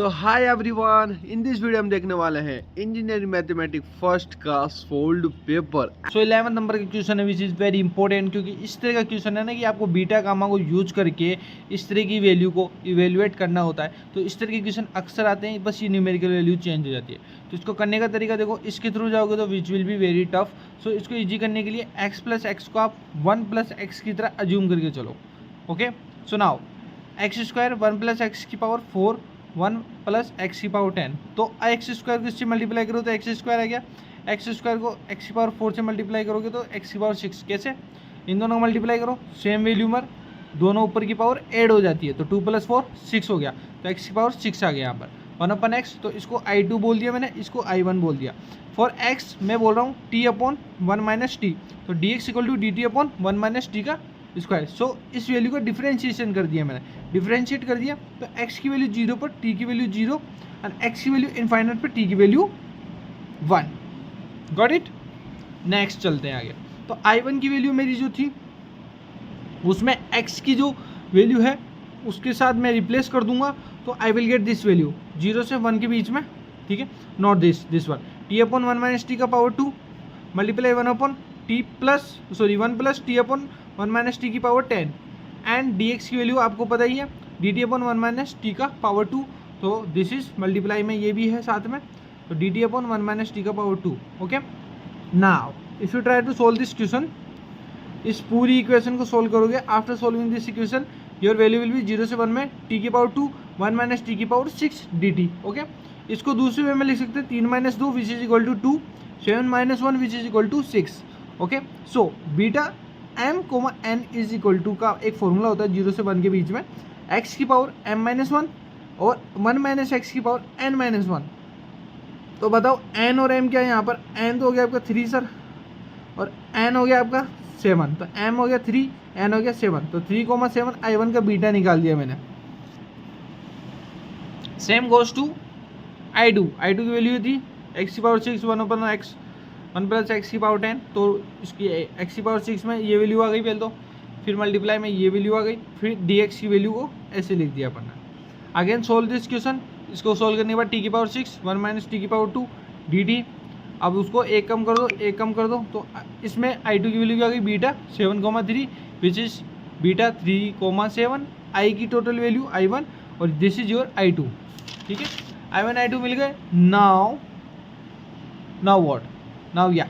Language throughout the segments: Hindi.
तो hi everyone, in this video हम देखने वाले हैं engineering mathematics first class solved paper. So 11 number का क्वेश्चन है विच इज़ वेरी इंपॉर्टेंट, क्योंकि इस तरह का क्वेश्चन है ना कि आपको बीटा गामा को यूज करके इस तरह की वैल्यू को इवेल्युएट करना होता है। तो इस तरह के क्वेश्चन अक्सर आते हैं, बस ये न्यूमेरिकल वैल्यू चेंज हो जाती है। तो इसको करने का तरीका देखो, इसके थ्रू जाओगे तो which will be very tough. So इसको ईजी करने के लिए x प्लस एक्स को आप 1 प्लस एक्स की तरह अज्यूम करके चलो। Okay, so now x square 1 plus x की पावर 4 1 प्लस एक्स की पावर 10। तो एक्स स्क्वायर को इससे मल्टीप्लाई करो तो एक्स स्क्वायर आ गया। एक्स स्क्वायर को एक्स की पावर 4 से मल्टीप्लाई करोगे तो एक्स की पावर 6। कैसे? इन दोनों को मल्टीप्लाई करो, सेम वैल्यू मर दोनों ऊपर की पावर ऐड हो जाती है, तो 2 + 4 6 हो गया। तो एक्स की पावर 6 आ गया यहाँ पर 1/x। तो इसको I2 बोल दिया मैंने, इसको I1 बोल दिया। फॉर x मैं बोल रहा हूँ t/1 - t, तो dx = dt/1 - t का स्क्वायर। सो इस वैल्यू का डिफरेंशिएशन कर दिया मैंने, डिफरेंशिएट कर दिया तो x की वैल्यू 0 पर t की वैल्यू 0 और x की वैल्यू इनफाइनाइट पर t की वैल्यू 1। Got it? नेक्स्ट चलते हैं आगे। तो I1 की वैल्यू मेरी जो थी उसमें x की जो वैल्यू है उसके साथ मैं रिप्लेस कर दूंगा, तो आई विल गेट दिस वैल्यू 0 से 1 के बीच में, ठीक है, not this one. t/1 - t का पावर 2 मल्टीप्लाई 1 + t/1 - t की पावर 10 एंड dx की वैल्यू आपको पता ही है dt/1 - t का पावर 2। तो दिस इज मल्टीप्लाई में ये भी है साथ में, तो dt/1 - t का power 2। Okay, now if you try to solve this question, इस पूरी इक्वेशन को सोल्व करोगे, after solving this equation your value will be 0 से 1 में t की पावर 2 1 - t की पावर 6 dt। ओके, इसको दूसरे वे में लिख सकते हैं 3 - 2 which is equal to 2 7 - 1 which is equal to 6। Okay, so beta m, n is equal to का एक फॉर्मूला होता है 0 से 1 के बीच में, x की पावर m - 1 और 1 - x की पावर n - 1। तो बताओ n और m क्या है यहाँ पर? n तो हो गया आपका 3 सर, और n हो गया आपका 7, तो m हो गया 3 n हो गया 7, तो 3,7 I1 का बीटा निकाल दिया मैंने। सेम गोज टू I2 की वैल्यू थी x की पावर 6 1 प्लस x की पावर 10, तो इसकी x की पावर 6 में ये वैल्यू आ गई पहले, तो फिर मल्टीप्लाई में ये वैल्यू आ गई, फिर dx की वैल्यू को ऐसे लिख दिया अपन ने। अगेन सोल्व दिस क्वेश्चन, इसको सोल्व करने के बाद t की पावर 6 1 - t की पावर 2 dt। अब उसको एक कम कर दो, एक कम कर दो, तो इसमें I2 की वैल्यू आ गई beta 7,3 which is beta 3,7, I की टोटल वैल्यू I1 और दिस इज योर I2। ठीक है, I1 I2 मिल गए। Now what? नाउ या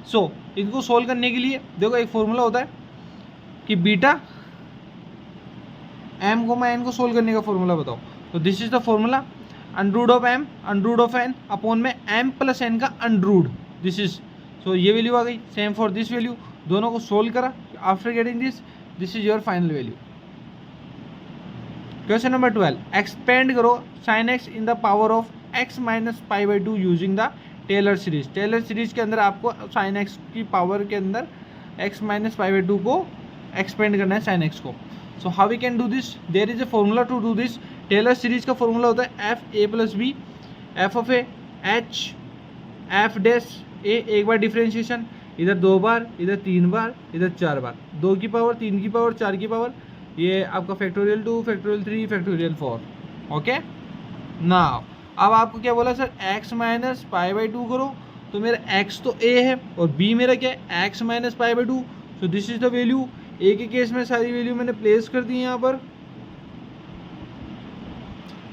सो इनको सोल्व करने के लिए देखो एक फॉर्मूला होता है कि बीटा m, n को सोल्व करने का फॉर्मूला बताओ। तो this is the formula √m √n upon में m + n का अंडरूट, दिस इज। सो ये वैल्यू आ गई, सेम फॉर दिस वैल्यू, दोनों को सोल्व करा। After getting this is your final value. Question number 12, expand करो sin x in the power of x - π/2 using the Taylor series. Taylor series के अंदर आपको sin x की पावर के अंदर x - π/2 को एक्सपेंड करना है sin x को। So how we can do this? There is a formula to do this. Taylor series का फॉर्मूला होता है f(a + b) f(a) h f dash a, एक बार डिफरेंशिएशन, इधर 2 बार, इधर 3 बार, इधर 4 बार, 2 की पावर 3 की पावर 4 की पावर, ये आपका factorial 2 factorial 3 factorial 4। Okay, now अब आपको क्या बोला सर? x - π/2 करो, तो मेरा x तो a है और b मेरा क्या है? x - π/2। So this is the value. a के केस में सारी वैल्यू मैंने प्लेस कर दी यहाँ पर।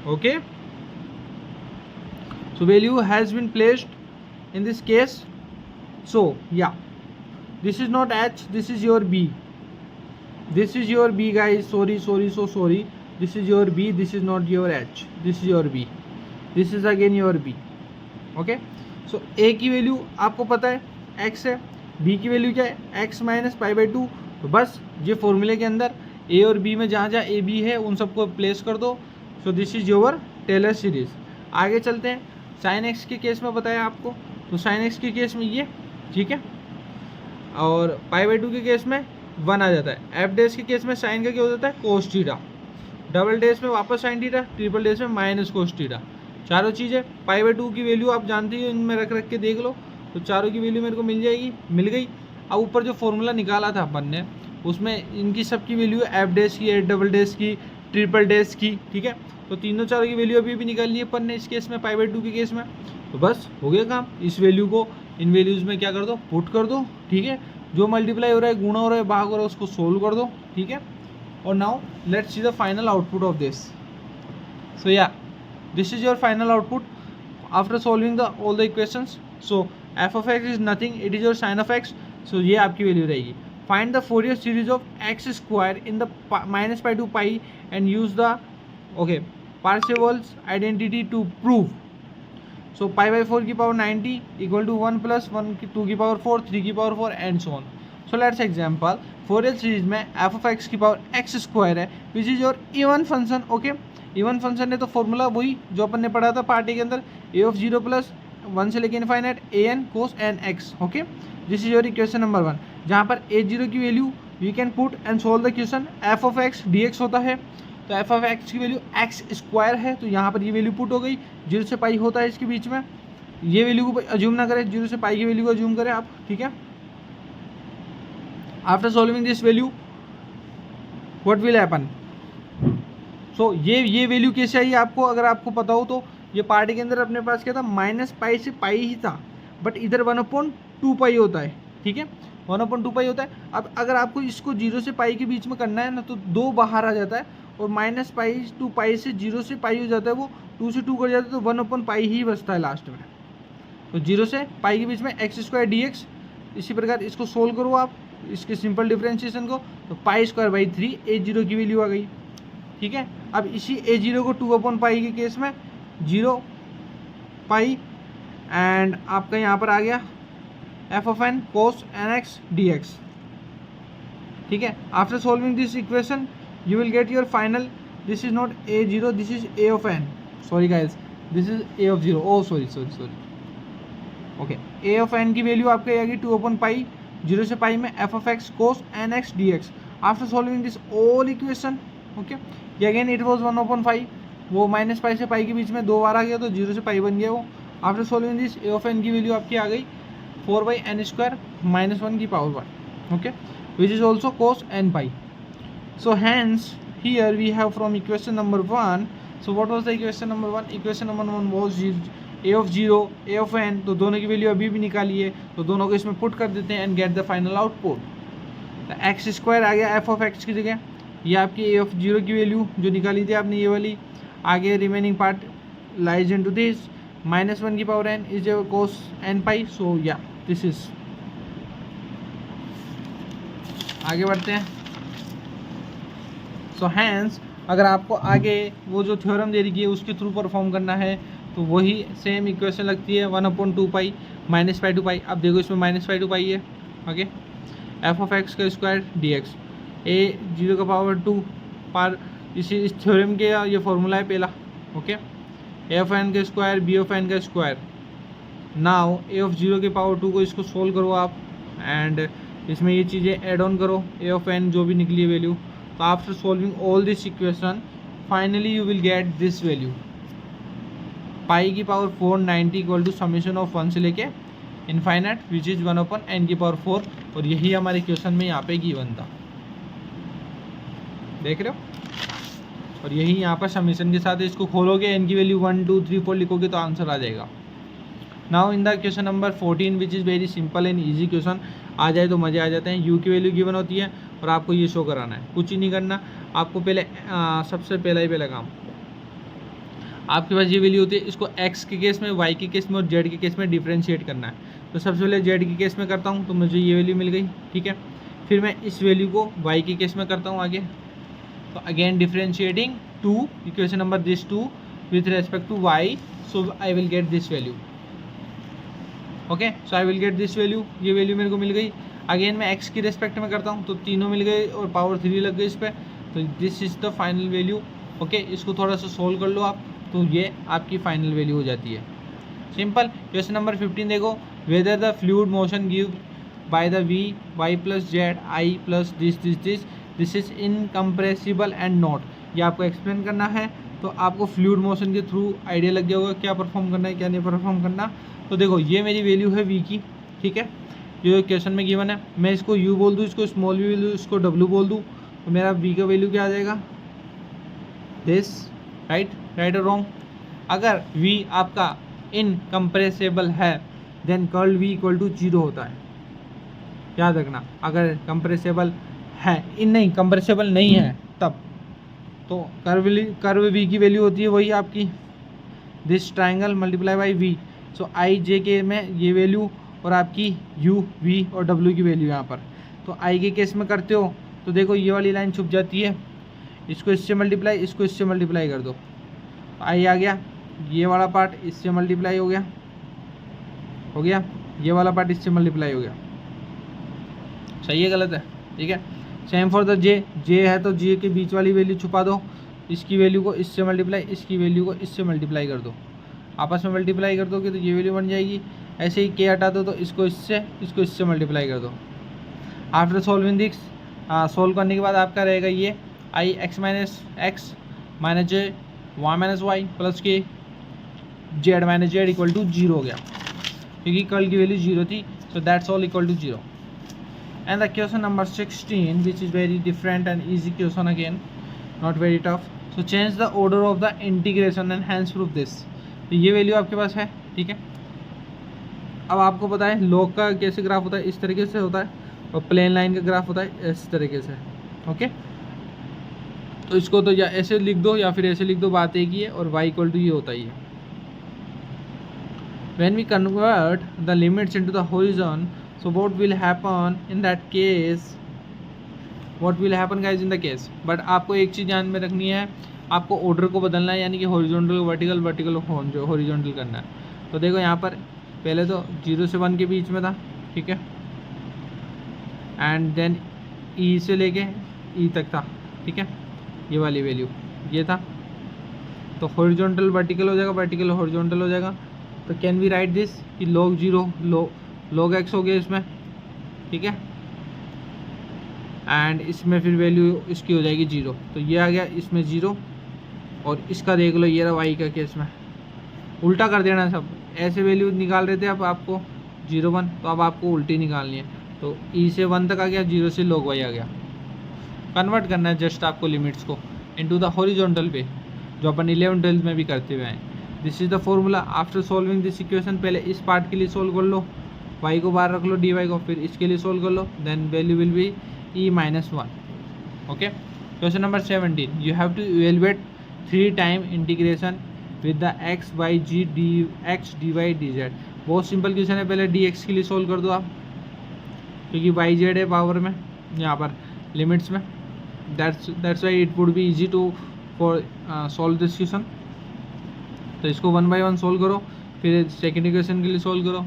Okay, so value has been placed in this case. So yeah, this is not h, this is your b, this is your b guys, sorry, so sorry, this is your b, this is not your h, this is your b, this is again your b. okay, so a की वैल्यू आपको पता है x है, b की वैल्यू क्या है? x - π/2। तो बस ये फॉर्मूले के अंदर a और b में जहाँ जहाँ a b है उन सबको प्लेस कर दो। So this is your Taylor series. आगे चलते हैं, sin x के केस में बताया आपको, तो sin x के केस में ये, ठीक है, और π/2 के केस में 1 आ जाता है। f डैश के केस में साइन का क्या हो जाता है? cos थीटा, डबल डैश में वापस साइन थीटा, ट्रिपल डैश में माइनस cos थीटा। चारों चीज़ें π/2 की वैल्यू आप जानते हो, इनमें रख के देख लो, तो चारों की वैल्यू मेरे को मिल जाएगी, मिल गई। अब ऊपर जो फॉर्मूला निकाला था अपन ने उसमें इनकी सबकी वैल्यू f डैश की, एफ डबल डैश की, ट्रिपल डैश की, ठीक है, तो तीनों चारों की वैल्यू अभी भी निकालनी है अपन ने इस केस में, π/2 के केस में। तो बस हो गया काम। इस वैल्यू को इन वैल्यूज़ में क्या कर दो, पुट कर दो, ठीक है। जो मल्टीप्लाई हो रहा है, गुणा हो रहा है, भाग हो रहा है, उसको सोल्व कर दो, ठीक है। और now let's see the final output of this. So या this is your final output after solving the all the equations. So F of X is nothing, it is your sine of X. So ये आपकी वैल्यू रहेगी। Find the Fourier series of X square in the -π to π and use the Parseval's identity to prove. So π/4 की पावर 90 equal to 1 plus 1 की 2 की पावर 4, 3 की power 4 and so on. So let's example, Fourier series में f of x की पावर x स्क्वायर है which is your even function. Okay, even function है तो फॉर्मूला वही जो अपन ने पढ़ा था पार्टी के अंदर, a/0 प्लस 1 से लेके infinite an cos nx। Okay, this is your equation number 1, जहाँ पर a0 की value we can put and solve the question. f of x dx होता है, तो f ऑफ x की वैल्यू x स्क्वायर है, तो यहाँ पर ये वैल्यू पुट हो गई। 0 से पाई होता है इसके बीच में, ये वैल्यू को अज्यूम ना करें, 0 से पाई की वैल्यू को अज्यूम करें आप, ठीक है। After solving this value what will happen. So ये वैल्यू कैसे आई आपको, अगर आपको पता हो तो ये पार्टी के अंदर अपने पास क्या था, -π से पाई ही था, बट इधर 1/2π होता है, ठीक है, 1/2π होता है। अब अगर आपको इसको 0 से पाई के बीच में करना है ना, तो 2 बाहर आ जाता है और -π to π से 0 से पाई हो जाता है, वो 2 से 2 कर जाता है, तो 1/π ही बचता है लास्ट में। तो 0 से पाई के बीच में x² dx। इसी प्रकार इसको सोल्व करो आप, इसके सिंपल डिफरेंशिएशन को, तो π²/3 a0 की वैल्यू आ गई, ठीक है। अब इसी a0 को 2/π के केस में 0π एंड आपका यहाँ पर आ गया f of n cos nx dx, ठीक है। After solving this equation you will get your final, this is not a0, this is a of n, sorry guys, this is a of 0, oh sorry, okay, a of n की वैल्यू आपके आएगी 2/π, 0 से पाई में f of x cos nx dx। After solving this all equation, okay, ये अगेन इट वाज 1/5, वो -π से पाई के बीच में 2 बार आ गया, तो 0 से पाई बन गया वो। After solving this a of n की वैल्यू आपकी आ गई 4/n² -1 की power 1, okay, which is also cos nπ। So hence here we have from equation number 1. So what was the equation number 1? Equation number 1 was a of 0, a of n, तो दोनों की वैल्यू अभी भी निकाली है, तो दोनों को इसमें पुट कर देते हैं and get the final output. X square आ गया f ऑफ x की जगह, ये आपकी a of 0 की वैल्यू जो निकाली थी आपने ये वाली, आगे remaining part lies into this, -1 की power n is cos nπ। सो या दिस इज, आगे बढ़ते हैं। सो हैंस अगर आपको आगे वो जो थ्योरम दे रही है उसके थ्रू परफॉर्म करना है, तो वही सेम इक्वेशन लगती है 1/2π -π to π। अब देखो इसमें -π to π है, ओके, f ऑफ x का स्क्वायर dx, a0 का पावर 2 पर इस थ्योरम के ये फॉर्मूला है पहला, ओके, a ऑफ n का स्क्वायर b ऑफ n का स्क्वायर। नाउ a ऑफ 0 के पावर 2 को इसको सोल्व करो आप एंड इसमें ये चीज़ें ऐड ऑन करो, a ऑफ n जो भी निकली है वैल्यू। तो after solving all this equation finally you will get this value, pi की power 490 equal to summation of 1 से लेके इनफाइनाइट विच इज 1/n की पावर 4, और यही हमारे क्वेश्चन में यहाँ पे गिवन था, देख रहे हो। और यही यहाँ पर समेशन के साथ इसको खोलोगे, n की वैल्यू 1 2 3 4 लिखोगे तो आंसर आ जाएगा। Now in the question number 14 which is very simple and easy question, आ जाए तो मज़े आ जाते हैं। u की वैल्यू गिवन होती है और आपको ये शो कराना है, कुछ ही नहीं करना आपको। पहले सबसे पहला काम, आपके पास ये वैल्यू होती है, इसको x के केस में, y के केस में और z के केस में डिफ्रेंशिएट करना है। तो सबसे पहले z के केस में करता हूँ, तो मुझे ये वैल्यू मिल गई, ठीक है। फिर मैं इस वैल्यू को y के केस में करता हूँ आगे, तो again differentiating 2 equation number this 2 with respect to y, so I will get this value, okay. So I will get this value, ये वैल्यू मेरे को मिल गई। अगेन मैं x की रेस्पेक्ट में करता हूँ, तो तीनों मिल गए और पावर 3 लग गई इस पर, तो this is the final value, okay. इसको थोड़ा सा सोल्व कर लो आप, तो ये आपकी फाइनल वैल्यू हो जाती है, सिंपल। क्वेश्चन नंबर 15 देखो, whether the fluid motion give by the v y plus Z I plus this is incompressible and not, ये आपको एक्सप्लेन करना है। तो आपको फ्लूइड मोशन के थ्रू आइडिया लग गया होगा क्या परफॉर्म करना है क्या नहीं परफॉर्म करना। तो देखो ये मेरी वैल्यू है v की, ठीक है, जो क्वेश्चन में गिवन है। मैं इसको u बोल दूँ, इसको स्मॉल v बोल दूँ, इसको w बोल दूँ, तो मेरा v का वैल्यू क्या आ जाएगा, दिस राइट और रॉन्ग। अगर v आपका इनकम्प्रेसिबल है then curl v equal to 0 होता है, याद रखना। अगर कंप्रेसिबल है, नहीं कंप्रेसिबल नहीं है तब तो कर्व v की वैल्यू होती है वही आपकी this triangle multiply by v। सो आई जे के में ये वैल्यू और आपकी u v और w की वैल्यू यहाँ पर। तो i के केस में करते हो तो देखो ये वाली लाइन छुप जाती है, इसको इससे मल्टीप्लाई, इसको इससे मल्टीप्लाई कर दो तो i आ गया, ये वाला पार्ट इससे मल्टीप्लाई हो गया, ये वाला पार्ट इससे मल्टीप्लाई हो गया। सही है गलत है? ठीक है। सेम फॉर द जे है तो जे के बीच वाली वैल्यू छुपा दो, इसकी वैल्यू को इससे मल्टीप्लाई, इसकी वैल्यू को इससे मल्टीप्लाई कर दो, आपस में मल्टीप्लाई कर दोगे तो ये वैल्यू बन जाएगी। ऐसे ही के हटा दो तो इसको इससे मल्टीप्लाई कर दो। आफ्टर सॉल्विंग दिस, सोल्व करने के बाद आपका रहेगा ये I X minus J Y minus Y plus K Z minus Z equal to 0 हो गया, क्योंकि कर्ल की वैल्यू 0 थी। So that's all equal to 0। And the question number 16, which is very different and easy question again, not very tough. So change the order of the integration and hence prove this. तो ये वैल्यू आपके पास है, ठीक है। अब आपको पता है लॉग का कैसे ग्राफ होता है, इस तरीके से होता है, और प्लेन लाइन का ग्राफ होता है इस तरीके से, ओके। तो इसको तो या ऐसे लिख दो या फिर ऐसे लिख दो, बात एक ही है, और y इक्वल टू ये होता ही है। When we convert the limits into the horizon, so what will happen in that case, what will happen guys in the case, but आपको एक चीज़ ध्यान में रखनी है, आपको ऑर्डर को बदलना है, यानी कि हॉरिजॉन्टल को वर्टिकल, वर्टिकल को हॉरिजॉन्टल करना है। तो देखो यहाँ पर पहले तो 0 से 1 के बीच में था, ठीक है, एंड देन ई से लेके ई तक था, ठीक है, ये वाली वैल्यू ये था। तो हॉरिजॉन्टल वर्टिकल हो जाएगा, वर्टिकल हॉरिजॉन्टल हो जाएगा। तो कैन वी राइट दिस कि log 0 log x हो गया इसमें, ठीक है, एंड इसमें फिर वैल्यू इसकी हो जाएगी 0। तो ये आ गया इसमें 0, और इसका देख लो ये रहा y का केस में, उल्टा कर देना सब। ऐसे वैल्यू निकाल रहे थे अब आपको 0 1, तो अब आपको उल्टी निकालनी है। तो e से 1 तक आ गया, 0 से log y आ गया। कन्वर्ट करना है जस्ट आपको लिमिट्स को इनटू द हॉरिजॉन्टल पे, जो अपन 11th 12th में भी करते हुए हैं। This is the formula after solving this equation. पहले इस पार्ट के लिए सोल्व कर लो, y को बाहर रख लो dy को, फिर इसके लिए सोल्व कर लो, then value will be e minus 1। Okay, question number 17, you have to evaluate 3 time integration with the x y g dx dy dz। बहुत सिंपल क्वेश्चन है, पहले dx के लिए सोल्व कर दो आप, क्योंकि y z है पावर में यहाँ पर लिमिट्स में, that's why it would be easy to for solve this question. तो इसको 1 by 1 सोल्व करो, फिर सेकेंड इक्वेशन के लिए सोल्व करो,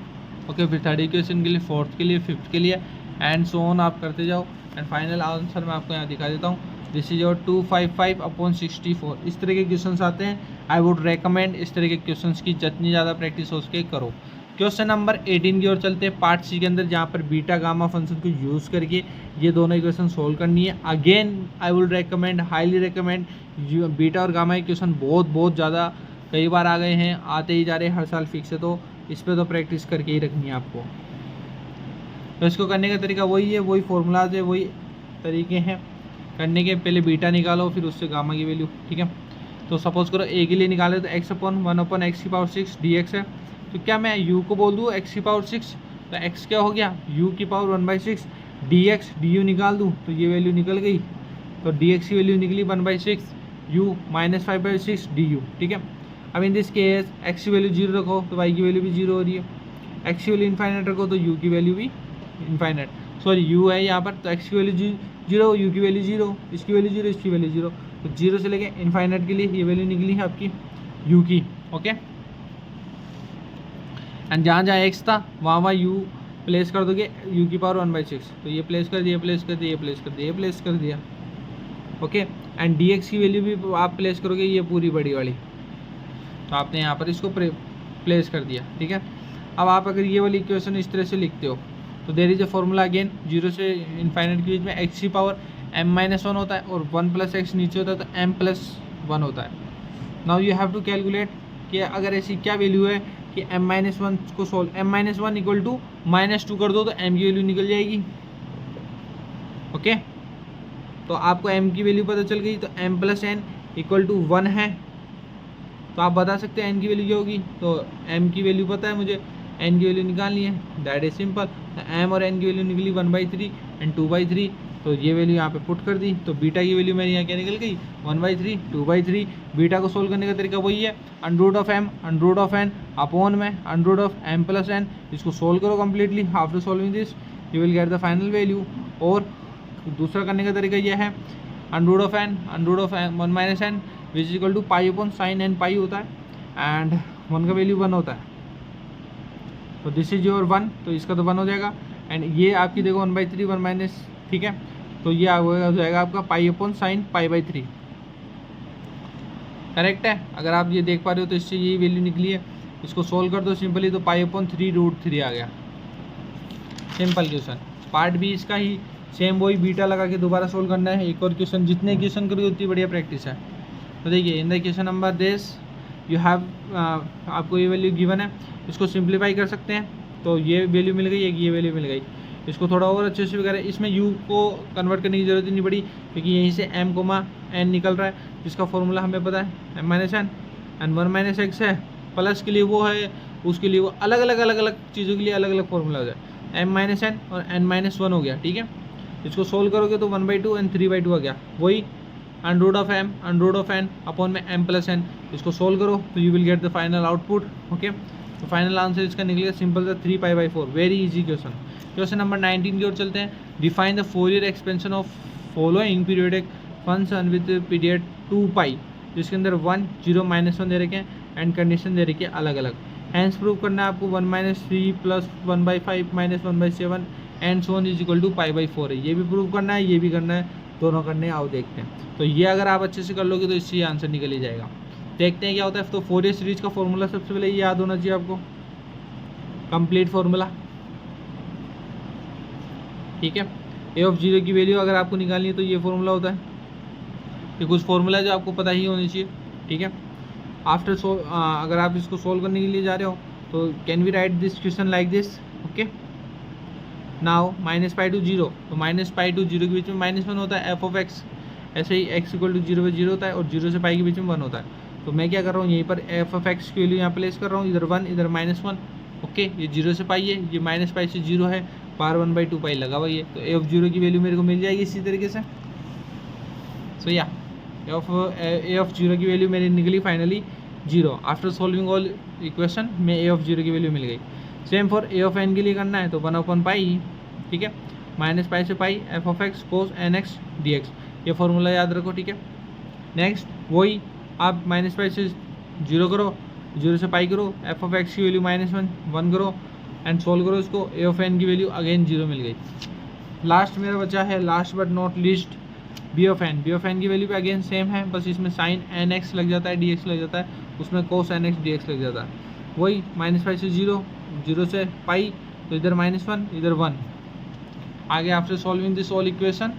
ओके, फिर थर्ड इक्वेशन के लिए, फोर्थ के लिए, फिफ्थ के लिए, एंड सो ऑन आप करते जाओ। एंड फाइनल आंसर मैं आपको यहाँ दिखा देता हूँ, दिस इज योर 255/64। इस तरह के क्वेश्चंस आते हैं। आई वुड रेकमेंड इस तरह के क्वेश्चंस की जितनी ज़्यादा प्रैक्टिस हो सके करो। क्वेश्चन नंबर 18 की ओर चलते हैं, पार्ट सी के अंदर, जहाँ पर बीटा गामा फंक्शन को यूज़ करके ये दोनों इक्वेशन सोल्व करनी है। Again I would recommend, highly recommend, beta और गामा के क्वेश्चन बहुत ज़्यादा कई बार आ गए हैं, आते ही जा रहे हैं हर साल फिक्स है, तो इस पर तो प्रैक्टिस करके ही रखनी है आपको। तो इसको करने का तरीका वही है, वही फॉर्मूलाज है, वही तरीके हैं करने के। पहले बीटा निकालो, फिर उससे गामा की वैल्यू, ठीक है। तो सपोज करो a के लिए निकाले तो x/1/x⁴ dx है, तो क्या मैं u को बोल दूँ x⁴, तो x क्या हो गया u⁴ dx, du निकाल दूँ तो ये वैल्यू निकल गई, तो dx की वैल्यू निकली 1/6 u -5/6 du, ठीक है। अब इन दिस केस x की वैल्यू 0 रखो तो y की वैल्यू भी 0 हो रही है, x की वैल्यू इनफाइनाइट रखो तो u की वैल्यू भी इनफाइनाइट, सॉरी u है यहाँ पर, तो x की वैल्यू 0, u की वैल्यू 0, इसकी वैल्यू 0, इसकी वैल्यू 0, तो 0 से लेके इनफाइनाइट के लिए ये वैल्यू निकली है आपकी u की, ओके। एंड जहाँ x था वहाँ u प्लेस कर दोगे u⁴ 1/6, तो ये प्लेस कर दिया, प्लेस कर दिया, ये प्लेस कर दिया, ये प्लेस कर दिया, ओके। एंड dx की वैल्यू भी आप प्लेस करोगे ये पूरी बड़ी वाली, तो आपने यहाँ पर इसको प्लेस कर दिया, ठीक है। अब आप अगर ये वाली इक्वेशन इस तरह से लिखते हो तो there is a formula again, 0 से इनफाइनाइट के बीच में x⁻m-1 होता है, और 1 + x नीचे होता है तो m+1 होता है। Now you have to calculate कि अगर ऐसी क्या वैल्यू है कि m-1 को सोल्व, m-1 इक्वल टू -2 कर दो तो m की वैल्यू निकल जाएगी, ओके। तो आपको m की वैल्यू पता चल गई, तो m + n = 1 है, तो आप बता सकते हैं n की वैल्यू क्या होगी। तो m की वैल्यू पता है मुझे, n की वैल्यू निकालनी है, दैट इज सिंपल। m और n की वैल्यू निकली 1/3 एंड 2/3, तो ये वैल्यू यहाँ पे पुट कर दी। तो बीटा की वैल्यू मेरी यहाँ क्या निकल गई 1/3 2/3। बीटा को सोल्व करने का तरीका वही है, under root of n upon में under root of m plus n। इसको सोल्व करो completely. After solving this you will get the final value. और दूसरा करने का तरीका यह है, under root of 1 minus n which is equal to pi upon sine n pi होता है एंड 1 का वैल्यू 1 होता है। तो दिस इज योर 1, तो इसका तो 1 हो जाएगा एंड ये आपकी देखो 1/3 1 माइनस, ठीक है। तो ये हो जाएगा आपका पाई अपॉन साइन π/3, करेक्ट है। अगर आप ये देख पा रहे हो तो इससे यही वैल्यू निकली है। इसको सोल्व कर दो सिंपली, तो पाई अपॉन 3√3 आ गया। Simple question. पार्ट बी इसका ही सेम वही बीटा लगा के दोबारा सोल्व करना है। एक और क्वेश्चन, जितने क्वेश्चन करोगे उतनी बढ़िया प्रैक्टिस है। तो देखिए इन the question number this you have, आपको ये वैल्यू गिवन है, इसको सिंप्लीफाई कर सकते हैं। तो ये वैल्यू मिल गई, एक ये वैल्यू मिल गई। इसको थोड़ा और अच्छे से वगैरह, इसमें u को कन्वर्ट करने की जरूरत ही नहीं पड़ी क्योंकि यहीं से m, n निकल रहा है, जिसका फॉर्मूला हमें पता है m - n एंड 1 - x है। प्लस के लिए वो है, उसके लिए वो, अलग अलग चीज़ों के लिए अलग अलग फॉर्मूला हो जाए। m - n और n - 1 हो गया, ठीक है। इसको सोल्व करोगे तो 1/2 एंड 3/2 आ गया। वही under root of m under root of n upon में m प्लस n। इसको सोल्व करो तो you will get the final output. Okay, तो फाइनल आंसर इसका निकलेगा सिंपल सा 3π/4। Very easy question. Question number 19 की ओर चलते हैं। Define the Fourier expansion of following periodic function with period 2π, जिसके अंदर 1 0 -1 दे रखे हैं एंड कंडीशन दे रखी है अलग अलग। हैंस प्रूव करना है आपको 1 - 3 + 1/5 - 1/7 and so on is equal to π/4 है। ये भी प्रूव करना है, ये भी करना है, दोनों करने हैं। आओ देखते हैं। तो ये अगर आप अच्छे से कर लोगे तो इससे आंसर निकल ही जाएगा। देखते हैं क्या होता है। तो फोरियर सीरीज का फॉर्मूला सबसे पहले ये याद होना चाहिए आपको, कंप्लीट फॉर्मूला, ठीक है। a(0) की वैल्यू अगर आपको निकालनी है तो ये फॉर्मूला होता है। ये कुछ फॉर्मूला जो आपको पता ही होनी चाहिए, ठीक है। आफ्टर अगर आप इसको सोल्व करने के लिए जा रहे हो तो can we write this question like this. Okay, now -π to 0, तो -π to 0 के बीच में -1 होता है f(x), ऐसे ही x = 0 पे 0 होता है और 0 से π के बीच में 1 होता है। तो मैं क्या कर रहा हूँ, यहीं पर f(x) की वैल्यू यहाँ प्लेस कर रहा हूँ, इधर 1 इधर -1। ओके, ये 0 से π है, ये -π से 0 है, पार 1/2π लगा हुआ ये। तो a(0) की वैल्यू मेरे को मिल जाएगी इसी तरीके से। सो या a(0) की वैल्यू मेरी निकली finally 0। After solving all equation में a(0) की वैल्यू मिल गई। सेम फॉर a(n) के लिए करना है तो 1/π, ठीक है, -π से π f(x) cos nx dx, ये फॉर्मूला याद रखो, ठीक है। नेक्स्ट वही आप -π से 0 करो, 0 से π करो, f(x) की वैल्यू -1 करो एंड सोल्व करो इसको। a(n) की वैल्यू अगेन 0 मिल गई। लास्ट मेरा बचा है, last but not least, b(n). b(n) की वैल्यू भी अगेन सेम है, बस इसमें sin nx लग जाता है, dx लग जाता है, उसमें cos nx dx लग जाता है। वही -π से 0, 0 से π, तो इधर -1 इधर 1। आगे after solving this all equation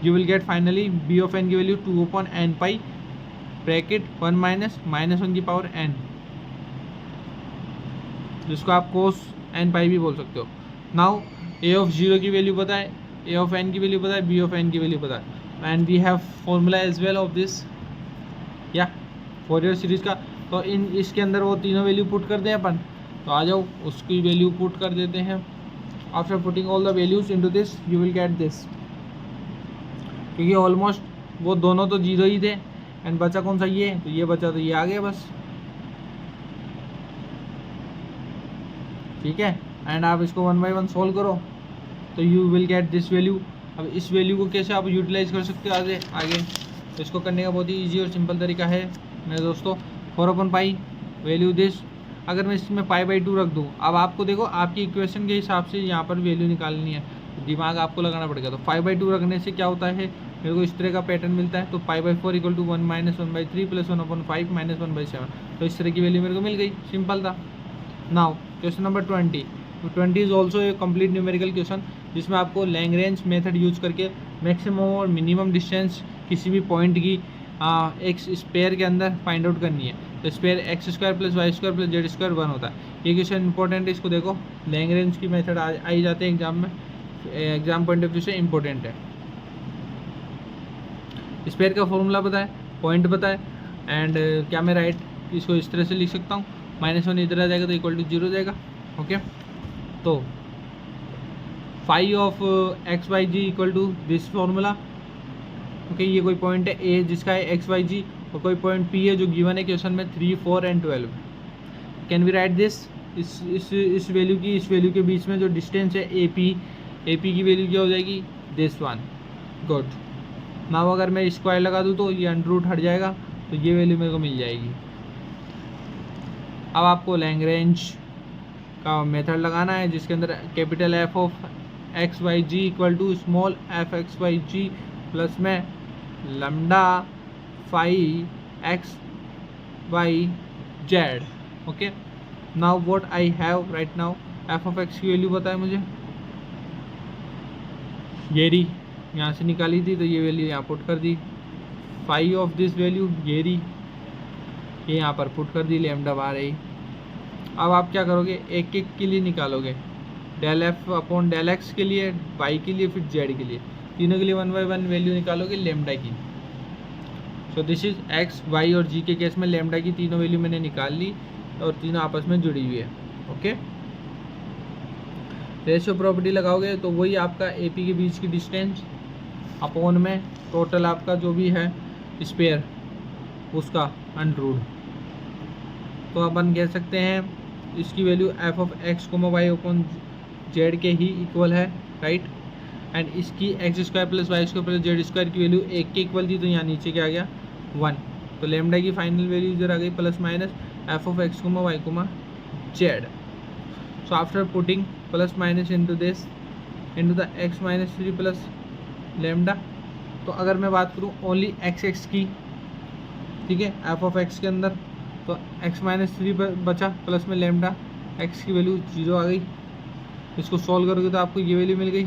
you will gate finally b(n) की वैल्यू 2/nπ ब्रैकेट 1 - -1 की पावर n, जिसको आप cos nπ भी बोल सकते हो। नाउ a(0) की वैल्यू पता है, a(n) की वैल्यू पता है, b(n) की वैल्यू पता है and we have formula as well of this, या फोरियर सीरीज का। तो इसके अंदर वो तीनों वैल्यू पुट कर दें अपन, तो आ जाओ उसकी वैल्यू पुट कर देते हैं। After putting all the values into this you will get this, क्योंकि ऑलमोस्ट वो दोनों तो 0 ही थे एंड बचा कौन सा, ये, तो ये बचा, तो ये आ गया बस, ठीक है। एंड आप इसको 1 by 1 सोल्व करो तो you will get this value. अब इस वैल्यू को कैसे आप यूटिलाइज कर सकते हो आगे, तो इसको करने का बहुत ही ईजी और सिंपल तरीका है मेरे दोस्तों। 4/π वैल्यू दिस, अगर मैं इसमें π/2 रख दूँ, अब आपको देखो आपकी इक्वेशन के हिसाब से यहाँ पर वैल्यू निकालनी है, तो दिमाग आपको लगाना पड़ेगा। तो 5/2 रखने से क्या होता है, मेरे को इस तरह का पैटर्न मिलता है। तो π/4 = 1 - 1/3 + 1/5 - 1/7, तो इस तरह की वैल्यू मेरे को मिल गई, सिंपल था। Now question number 20। तो 20 is also a complete numerical question, जिसमें आपको लैग्रेंज मेथड यूज करके मैक्सिमम और मिनिमम डिस्टेंस किसी भी पॉइंट की एक स्पेयर के अंदर फाइंड आउट करनी है। तो स्पेयर x² + y² + z² 1 होता है। ये क्वेश्चन इंपॉर्टेंट है, इसको देखो, लैग्रेंज की मेथड आई जाते हैं एग्जाम में, एग्जाम पॉइंट ऑफ व्यू से इंपॉर्टेंट है। स्पेयर का फॉर्मूला पता है, पॉइंट पता है एंड क्या मैं राइट इसको इस तरह से लिख सकता हूँ, -1 इधर आ जाएगा तो इक्वल टू 0 हो जाएगा। ओके, तो phi of x Y ji equal to this formula. Okay, ये कोई पॉइंट है ए जिसका है एक्स वाई जी, और कोई पॉइंट पी है जो गिवन है क्वेश्चन में 3, 4 and 12। Can we write this? इस वैल्यू की इस वैल्यू के बीच में जो डिस्टेंस है ए पी की वैल्यू क्या हो जाएगी? This one. गुड। नाउ अगर मैं स्क्वायर लगा दूँ तो ये अंडर हट जाएगा, तो ये वैल्यू मेरे को मिल जाएगी। अब आपको लैग्रेंज का मेथड लगाना है जिसके अंदर capital F of x Y ji equal to small F X Y G plus में lambda phi X Y Z. Okay, now what I have right now, F of X की वैल्यू पता है मुझे, ये रही, यहाँ से निकाली थी तो ये वैल्यू यहाँ पुट कर दी। फाई ऑफ दिस वैल्यू ये रही, ये यहाँ पर पुट कर दी, लैम्डा बाहर आई। अब आप क्या करोगे, एक एक के लिए निकालोगे, del f upon del x के लिए, वाई के लिए, फिर जेड के लिए, तीनों के लिए 1 बाय 1 वैल्यू निकालोगे लैम्डा की। So this is x y और जी के केस में लैम्डा की तीनों वैल्यू मैंने निकाल ली और तीनों आपस में जुड़ी हुई है। ओके, रेशियो प्रॉपर्टी लगाओगे तो वही आपका ए पी के बीच की डिस्टेंस अपॉन में टोटल आपका जो भी है स्पेयर उसका अंडर। तो अपन कह सकते हैं इसकी value f of x comma y upon z के ही इक्वल है, राइट। एंड इसकी x square plus y square plus z square की वैल्यू एक के इक्वल थी, तो यहाँ नीचे क्या आ गया 1। तो लैम्डा की फाइनल वैल्यू इधर आ गई plus minus f of x comma y comma z. So after putting plus minus into this into the x minus 3 plus lambda, तो अगर मैं बात करूँ ओनली एक्स एक्स की, ठीक है, एफ ऑफ एक्स के अंदर, तो एक्स माइनस 3 बचा प्लस में लैम्डा, एक्स की वैल्यू 0 आ गई। इसको सॉल्व करोगे तो आपको ये वैल्यू मिल गई,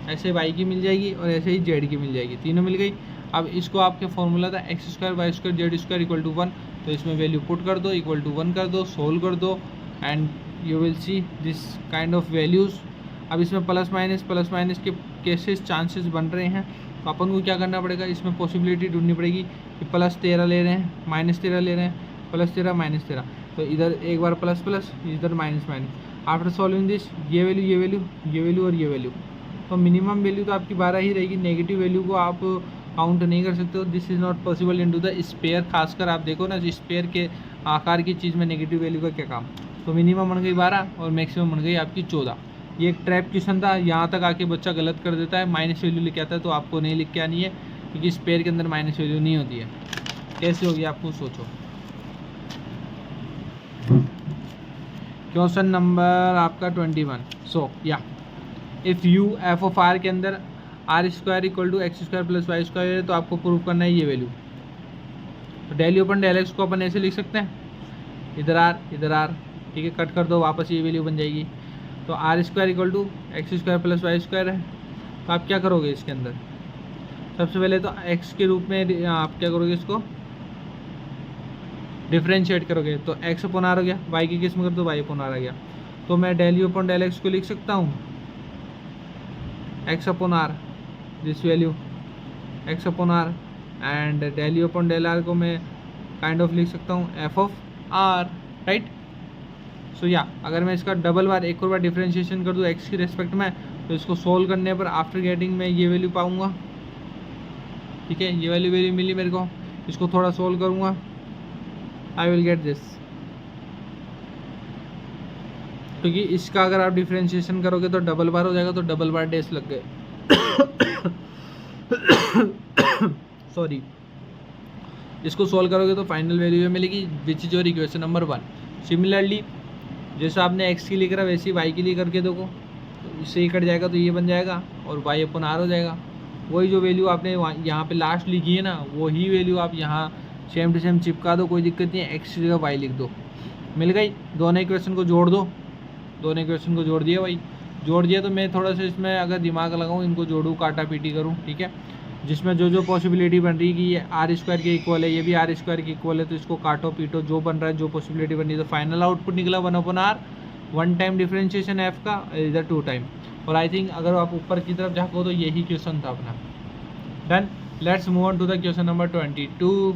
ऐसे वाई की मिल जाएगी और ऐसे ही जेड की मिल जाएगी, तीनों मिल गई। अब इसको आपके फॉर्मूला था x square y square z square equal to 1, तो इसमें वैल्यू पुट कर दो, इक्वल टू 1 कर दो, सोल्व कर दो and you will see this kind of values. अब इसमें प्लस माइनस के केसेस चांसेस बन रहे हैं, तो अपन को क्या करना पड़ेगा, इसमें पॉसिबिलिटी ढूंढनी पड़ेगी कि प्लस 13 ले रहे हैं, माइनस 13 ले रहे हैं, प्लस 13 माइनस 13, तो इधर एक बार प्लस प्लस, इधर minus minus. After solving this ये वैल्यू ये वैल्यू ये वैल्यू और ये वैल्यू, तो मिनिमम वैल्यू तो आपकी 12 ही रहेगी, नेगेटिव वैल्यू को आप काउंट नहीं कर सकते हो। This is not possible into the sphere. खासकर आप देखो ना, स्पेयर के आकार की चीज़ में नेगेटिव वैल्यू का क्या काम। तो मिनिमम बन गई 12 और मैक्सिमम बन गई आपकी 14। ये एक ट्रैप क्वेश्चन था, यहाँ तक आके बच्चा गलत कर देता है, माइनस वैल्यू लिख के आता है, तो आपको नहीं लिख के आनी है क्योंकि स्पेयर के अंदर माइनस वैल्यू नहीं होती है। कैसे होगी आपको सोचो। क्वेश्चन नंबर आपका 21। सो या if you f of r के अंदर r square equal to x square plus y square है, तो आपको प्रूव करना है ये वैल्यू। तो del u upon del x को अपन ऐसे लिख सकते हैं, इधर आर, ठीक है, कट कर दो, वापस ये वैल्यू बन जाएगी। तो r square equal to x square plus y square है, तो आप क्या करोगे इसके अंदर, सबसे पहले तो एक्स के रूप में आप क्या करोगे, इसको डिफ्रेंशिएट करोगे, तो एक्स अपॉन आर हो गया, वाई की केस में कर दो वाई अपॉन आर आ गया। तो मैं del u upon del x को लिख सकता हूँ x upon r, this value x upon r, and del u upon del r को मैं काइंड ऑफ लिख सकता हूँ f of r, right. So या अगर मैं इसका डबल बार एक और बार डिफ्रेंशिएशन कर दूँ एक्स की रेस्पेक्ट में, तो इसको सोल्व करने पर आफ्टर गेटिंग मैं ये वैल्यू पाऊँगा, ठीक है, ये वाली वैल्यू मिली मेरे को। इसको थोड़ा सोल्व करूँगा, आई विल गेट दिस, क्योंकि इसका अगर आप डिफ्रेंशिएशन करोगे तो डबल बार हो जाएगा, तो डबल बार डेस लग गए सॉरी। इसको सोल्व करोगे तो फाइनल वैल्यू मिलेगी which is your equation number 1। Similarly जैसा आपने एक्स के लिए करा वैसे ही वाई के लिए करके देखो, तो इससे ही कट जाएगा, तो ये बन जाएगा और वाई अपॉन आर हो जाएगा। वही जो वैल्यू आपने यहाँ पे लास्ट लिखी है ना, वही वैल्यू आप यहाँ सेम टू सेम चिपका दो, कोई दिक्कत नहीं है, एक्स की जगह वाई लिख दो, मिल गई। दोनों इक्वेशन को जोड़ दो, दोनों इक्वेशन को जोड़ दिया भाई, जोड़ दिया। तो मैं थोड़ा सा इसमें अगर दिमाग लगाऊँ, इनको जोड़ूँ, काटा पीटी करूँ, ठीक है, जिसमें जो जो पॉसिबिलिटी बन रही है कि ये आर स्क्वायर के इक्वल है, ये भी आर स्क्वायर के इक्वल है, तो इसको काटो पीटो, जो बन रहा है, जो पॉसिबिलिटी बन रही है, तो फाइनल आउटपुट निकला 1/r, 1 टाइम डिफ्रेंशिएशन एफ का, इधर 2 टाइम। और आई थिंक अगर आप ऊपर की तरफ झाँको तो यही क्वेश्चन था अपना। Done, let's move on to the question number 22।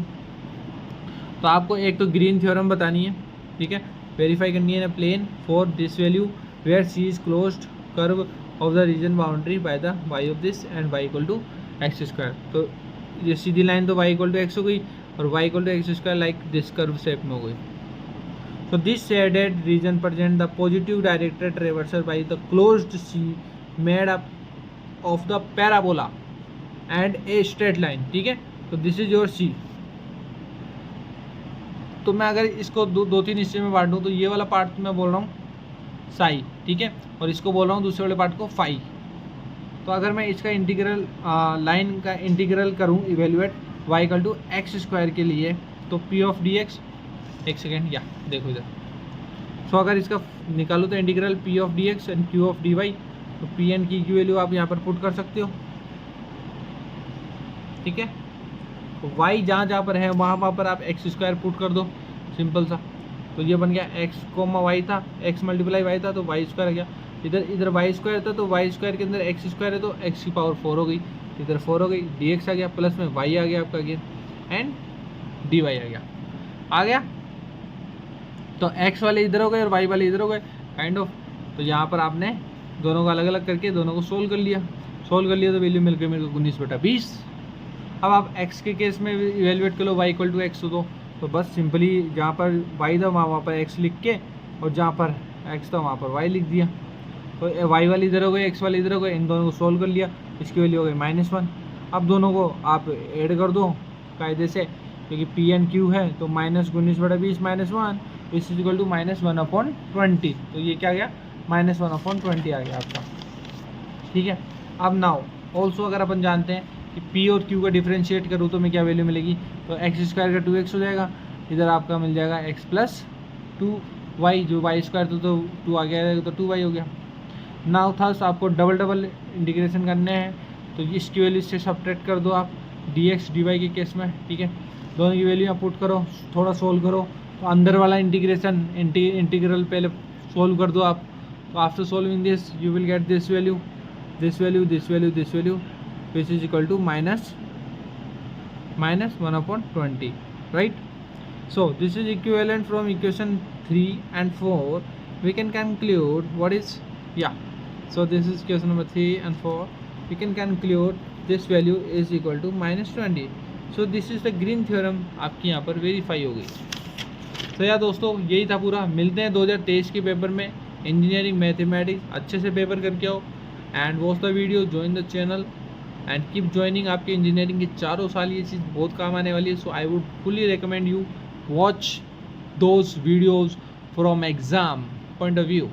तो आपको एक तो ग्रीन थ्योरम बतानी है, ठीक है, वेरीफाई करनी है ना plane for this value where c is closed curve of the region boundary by the y of this and y equal to x square. तो ये सीधी लाइन तो वाई इक्वल टू एक्स हो गई और y equal to x square like this curve shape में हो गई। So this shaded region present the positive directed traversal by the closed C made up of the parabola and a straight line, ठीक है। तो दिस इज योर C। तो मैं अगर इसको दो तीन हिस्से में बांट दूँ तो ये वाला पार्ट मैं बोल रहा हूँ साई, ठीक है, और इसको बोल रहा हूँ दूसरे वाले पार्ट को फाई। तो अगर मैं इसका इंटीग्रल लाइन का इंटीग्रल करूँ evaluate y equal to x square के लिए, तो पी ऑफ डी एक्स, एक सेकेंड या देखो इधर। सो अगर इसका निकालो तो integral p of d x and q of d y, तो पी एन की वैल्यू आप यहाँ पर पुट कर सकते हो, ठीक है। तो वाई जहाँ जहाँ पर है वहाँ पर आप एक्स स्क्वायर पुट कर दो, सिंपल सा। तो ये बन गया एक्स कोमा वाई था, एक्स मल्टीप्लाई वाई था तो वाई स्क्वायर आ गया। इधर वाई स्क्वायर था तो वाई स्क्वायर के अंदर एक्स स्क्वायर है तो एक्स की पावर 4 हो गई, इधर 4 हो गई, डी एक्स आ गया, प्लस में वाई आ गया आपका अगेन एंड डी वाई आ गया। तो एक्स वाले इधर हो गए और वाई वाले इधर हो गए काइंड ऑफ। तो यहाँ पर आपने दोनों को अलग अलग करके दोनों को सोल्व कर लिया तो वैल्यू मिल गई मेरे को 19/20। अब आप एक्स के केस में इवेल्युएट कर लो वाई इक्वल टू एक्स हो तो बस सिंपली जहाँ पर वाई था वहाँ पर एक्स लिख के और जहाँ पर एक्स था वहाँ पर वाई लिख दिया। तो वाई वाली इधर हो गई, एक्स वाली इधर हो गए, इन दोनों को सोल्व कर लिया, इसकी वैल्यू हो गई -1। अब दोनों को आप ऐड कर दो कायदे से, क्योंकि पी एन क्यू है तो -19/20 -1 इज इक्वल टू -1/20। तो ये क्या गया, -1/20 आ गया आपका, ठीक है। अब नाउ ऑल्सो अगर अपन जानते हैं कि पी और क्यू का डिफरेंशिएट करूँ तो मैं क्या वैल्यू मिलेगी, तो एक्स स्क्वायर का 2x हो जाएगा, इधर आपका मिल जाएगा x प्लस 2y, जो वाई स्क्वायर तो 2 आ गया तो 2y हो गया। नाउ था आपको डबल इंटीग्रेशन करने हैं तो इसकी वैल्यू से सब्ट्रैक्ट कर दो आप dx dy के केस में, ठीक है। दोनों की वैल्यू आप पुट करो, थोड़ा सोल्व करो, तो अंदर वाला इंटीग्रेशन इंटीग्रल पहले सोल्व कर दो आप। तो after solving this you will get this value which is equal to -1/20, right? So this is equivalent from equation 3 and 4. We can conclude what is, yeah, so this is equation number 3 and 4. We can conclude this value is equal to -20. So this is the green theorem आपकी यहाँ पर वेरीफाई हो गई। तो यार दोस्तों यही था पूरा। मिलते हैं 2023 के पेपर में, इंजीनियरिंग मैथमेटिक्स अच्छे से पेपर करके आओ and watch the video, join the channel and keep joining. आपके इंजीनियरिंग के 4 साल ये चीज़ बहुत काम आने वाली है। So I would fully recommend you watch those videos from exam point of view.